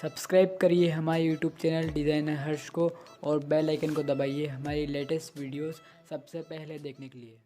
Subscribe करिए हमारे YouTube channel designer हर्ष को और बेल आइकन को दबाइए हमारी लेटेस्ट वीडियोस सबसे पहले देखने के लिए।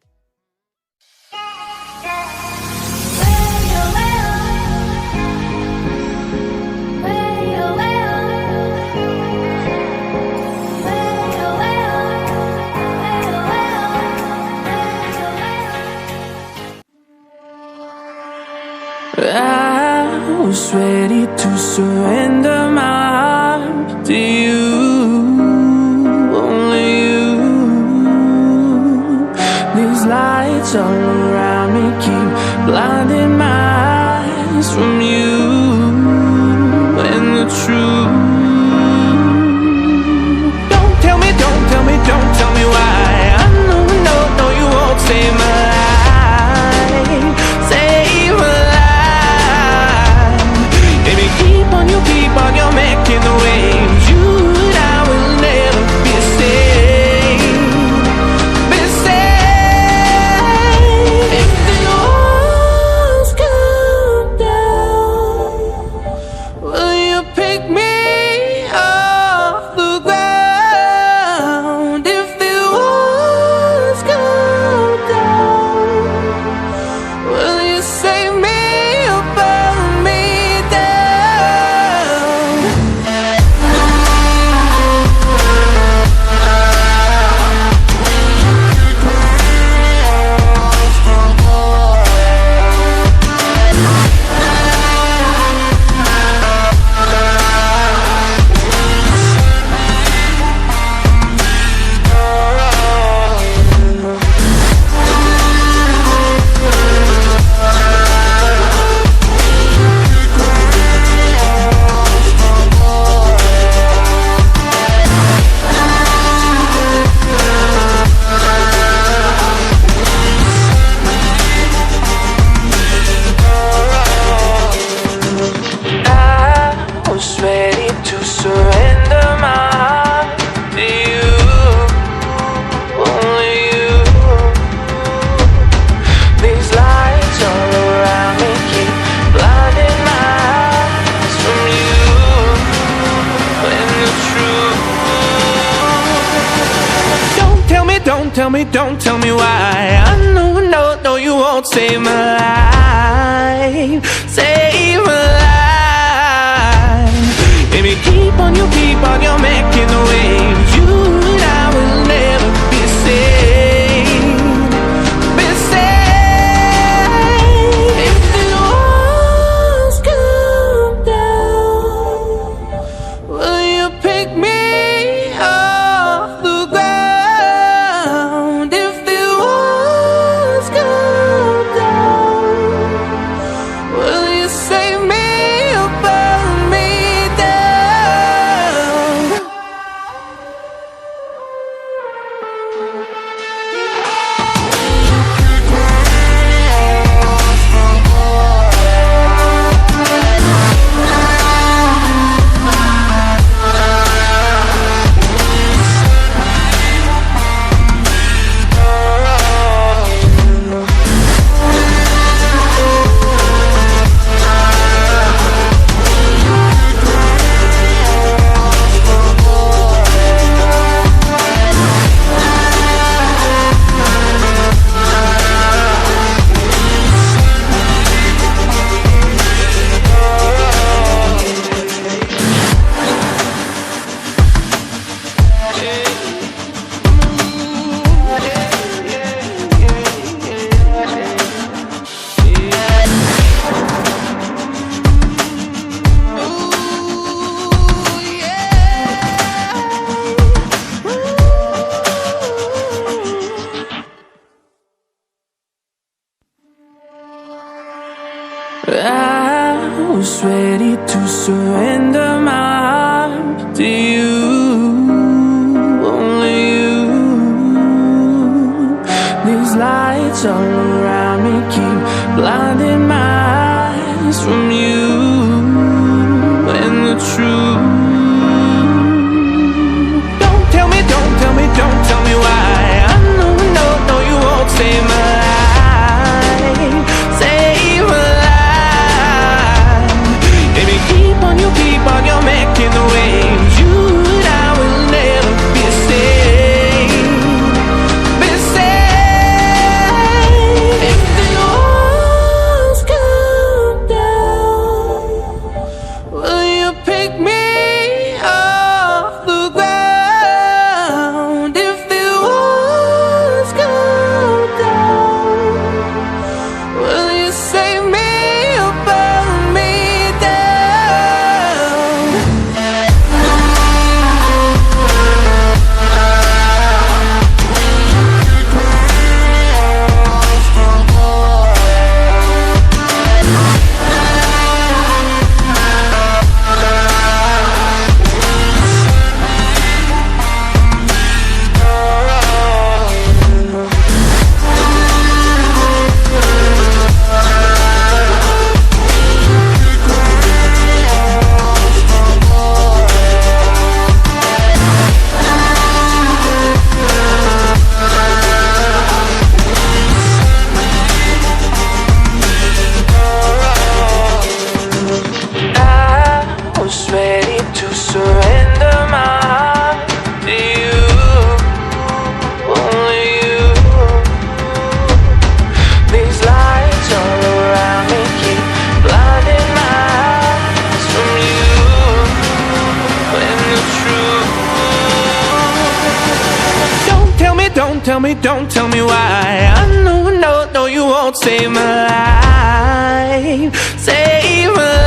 I was ready to surrender my heart to you, only you. These lights all around me keep blinding my eyes from you and the truth. Don't tell me, don't tell me, don't tell me why. I know, no, you won't save my life, save my life. Keep on, you're making the waves. You and I will never be safe, be safe. If the walls come down, will you pick me off the ground? If the walls come down, will you save me or burn me down? Don't tell me why. I know, no, you won't save my life, save my life. Baby, keep on, you're making the waves. You and I will never be safe, be safe. If the walls come down, will you pick me off the ground? If the walls come down, will you save me or burn me down? I was ready to surrender my heart to you, only you. These lights all around me keep blinding my eyes from you and the truth. Don't tell me, don't tell me why. I know, no, you won't save my life, save my life. Baby, keep on, you're don't tell me why. I know, no, no, you won't save my life. Save my life.